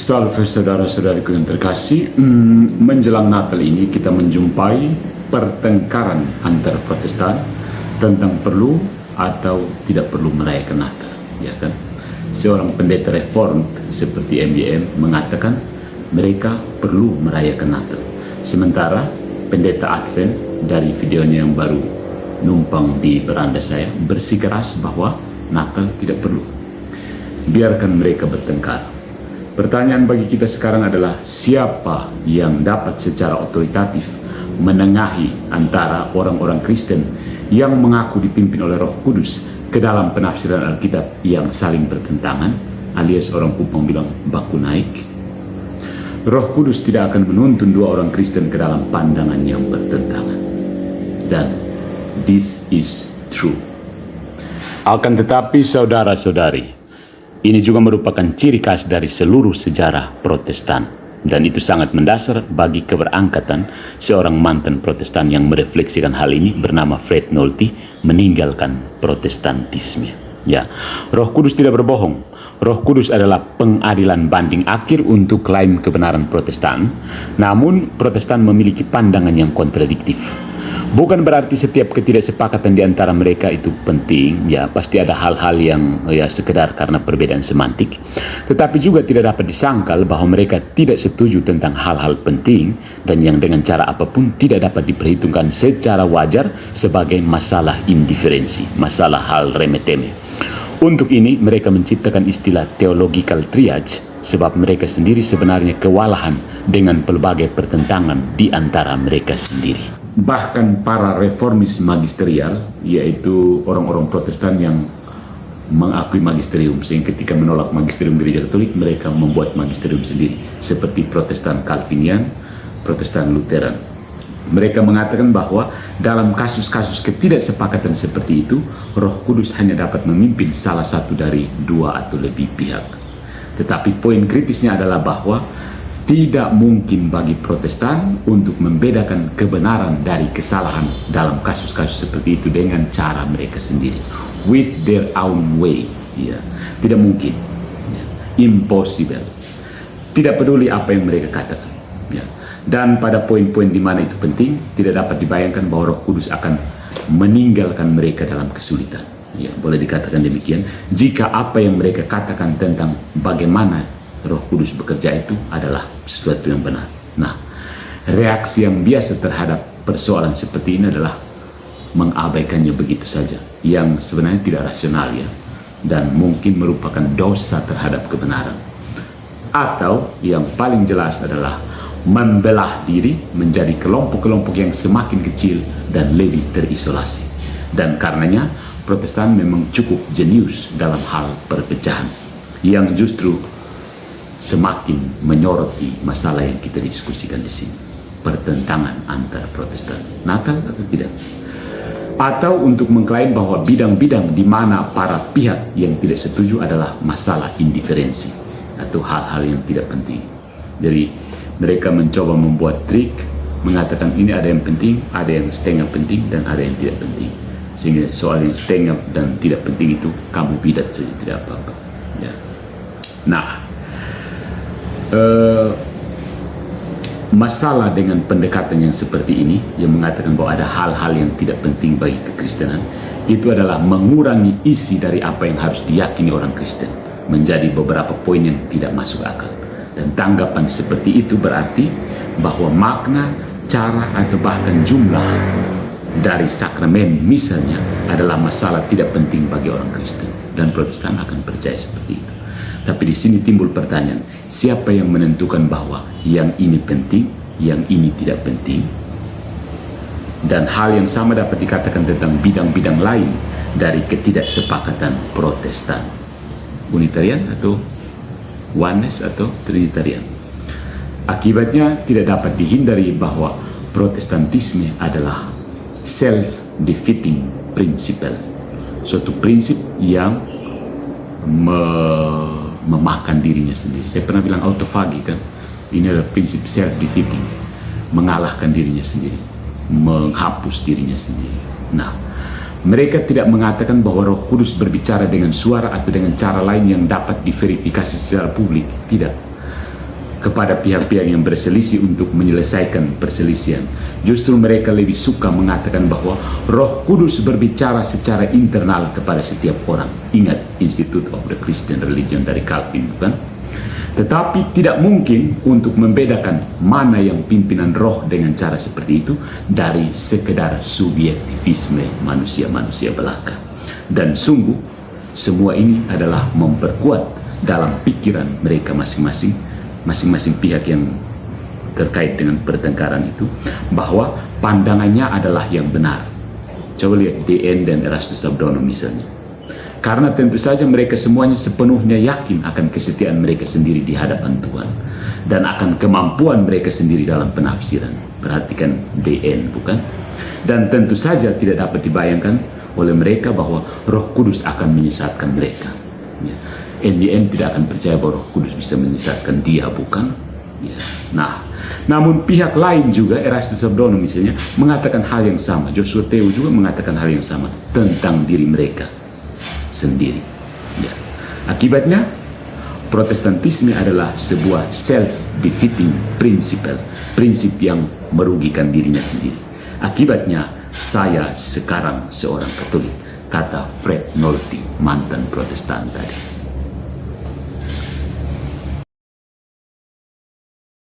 Salve saudara-saudariku yang terkasih, menjelang Natal ini kita menjumpai pertengkaran antar Protestan tentang perlu atau tidak perlu merayakan Natal, ya kan? Seorang pendeta reform seperti MBM mengatakan mereka perlu merayakan Natal, sementara pendeta Advent dari videonya yang baru numpang di beranda saya bersikeras bahwa Natal tidak perlu. Biarkan mereka bertengkar. Pertanyaan bagi kita sekarang adalah siapa yang dapat secara otoritatif menengahi antara orang-orang Kristen yang mengaku dipimpin oleh Roh Kudus ke dalam penafsiran Alkitab yang saling bertentangan, alias orang Kupang bilang baku naik. Roh Kudus tidak akan menuntun dua orang Kristen ke dalam pandangan yang bertentangan. Dan this is true. Akan tetapi saudara-saudari, ini juga merupakan ciri khas dari seluruh sejarah Protestan. Dan itu sangat mendasar bagi keberangkatan seorang mantan Protestan yang merefleksikan hal ini bernama Fred Nolte meninggalkan Protestantisme. Ya, Roh Kudus tidak berbohong. Roh Kudus adalah pengadilan banding akhir untuk klaim kebenaran Protestan. Namun Protestan memiliki pandangan yang kontradiktif. Bukan berarti setiap ketidaksepakatan di antara mereka itu penting, ya pasti ada hal-hal yang ya sekedar karena perbedaan semantik. Tetapi juga tidak dapat disangkal bahwa mereka tidak setuju tentang hal-hal penting dan yang dengan cara apapun tidak dapat diperhitungkan secara wajar sebagai masalah indiferensi, masalah hal remeh-temeh. Untuk ini mereka menciptakan istilah theological triage sebab mereka sendiri sebenarnya kewalahan dengan pelbagai pertentangan di antara mereka sendiri. Bahkan para reformis magisterial, yaitu orang-orang Protestan yang mengakui magisterium, sehingga ketika menolak magisterium gereja Katolik mereka membuat magisterium sendiri, seperti Protestan Calvinian, Protestan Lutheran. Mereka mengatakan bahwa dalam kasus-kasus ketidaksepakatan seperti itu, Roh Kudus hanya dapat memimpin salah satu dari dua atau lebih pihak. Tetapi poin kritisnya adalah bahwa tidak mungkin bagi Protestan untuk membedakan kebenaran dari kesalahan dalam kasus-kasus seperti itu dengan cara mereka sendiri, with their own way. Ya, tidak mungkin, ya. Impossible. Tidak peduli apa yang mereka katakan. Ya. Dan pada poin-poin di mana itu penting, tidak dapat dibayangkan bahwa Roh Kudus akan meninggalkan mereka dalam kesulitan. Ya, boleh dikatakan demikian. Jika apa yang mereka katakan tentang bagaimana Roh Kudus bekerja itu adalah sesuatu yang benar. Nah, reaksi yang biasa terhadap persoalan seperti ini adalah mengabaikannya begitu saja, yang sebenarnya tidak rasional ya, dan mungkin merupakan dosa terhadap kebenaran. Atau yang paling jelas adalah membelah diri menjadi kelompok-kelompok yang semakin kecil dan lebih terisolasi. Dan karenanya Protestan memang cukup jenius dalam hal perpecahan, yang justru semakin menyoroti masalah yang kita diskusikan di sini, pertentangan antara Protestan, Natal atau tidak, atau untuk mengklaim bahwa bidang-bidang di mana para pihak yang tidak setuju adalah masalah indiferensi atau hal-hal yang tidak penting. Jadi mereka mencoba membuat trik, mengatakan ini ada yang penting, ada yang setengah penting, dan ada yang tidak penting, sehingga soal yang setengah dan tidak penting itu kamu bidat saja, tidak apa-apa ya. Nah, masalah dengan pendekatan yang seperti ini yang mengatakan bahwa ada hal-hal yang tidak penting bagi kekristenan itu adalah mengurangi isi dari apa yang harus diyakini orang Kristen menjadi beberapa poin yang tidak masuk akal. Dan tanggapan seperti itu berarti bahwa makna, cara atau bahkan jumlah dari sakramen misalnya adalah masalah tidak penting bagi orang Kristen, dan Protestan akan percaya seperti itu. Tapi di sini timbul pertanyaan, siapa yang menentukan bahwa yang ini penting, yang ini tidak penting? Dan hal yang sama dapat dikatakan tentang bidang-bidang lain dari ketidaksepakatan Protestan. Unitarian atau Oneness atau Trinitarian. Akibatnya tidak dapat dihindari bahwa Protestantisme adalah self-defeating principle. Suatu prinsip yang memakan dirinya sendiri. Saya pernah bilang autofagi kan, ini adalah prinsip self-defeating, mengalahkan dirinya sendiri, menghapus dirinya sendiri. Nah, mereka tidak mengatakan bahwa Roh Kudus berbicara dengan suara atau dengan cara lain yang dapat diverifikasi secara publik. Tidak. kepada pihak-pihak yang berselisih untuk menyelesaikan perselisihan. Justru mereka lebih suka mengatakan bahwa Roh Kudus berbicara secara internal kepada setiap orang. Ingat Institute of the Christian Religion dari Calvin, bukan? Tetapi tidak mungkin untuk membedakan mana yang pimpinan roh dengan cara seperti itu dari sekedar subjektivisme manusia-manusia belaka. Dan sungguh, semua ini adalah memperkuat dalam pikiran mereka masing-masing pihak yang terkait dengan pertengkaran itu, bahwa pandangannya adalah yang benar. Coba lihat DN dan Erastus Sabdono misalnya. Karena tentu saja mereka semuanya sepenuhnya yakin akan kesetiaan mereka sendiri di hadapan Tuhan dan akan kemampuan mereka sendiri dalam penafsiran. Perhatikan DN, bukan? Dan tentu saja tidak dapat dibayangkan oleh mereka bahwa Roh Kudus akan menyesatkan mereka. NDN tidak akan percaya bahwa Roh Kudus bisa menyesatkan dia, bukan? Nah, namun pihak lain juga, Erastus Sabdono misalnya, mengatakan hal yang sama. Joshua Teo juga mengatakan hal yang sama tentang diri mereka sendiri. Akibatnya, Protestantisme adalah sebuah self-defeating prinsip yang merugikan dirinya sendiri. Akibatnya, saya sekarang seorang Katolik, kata Fred Nolte, mantan Protestan tadi.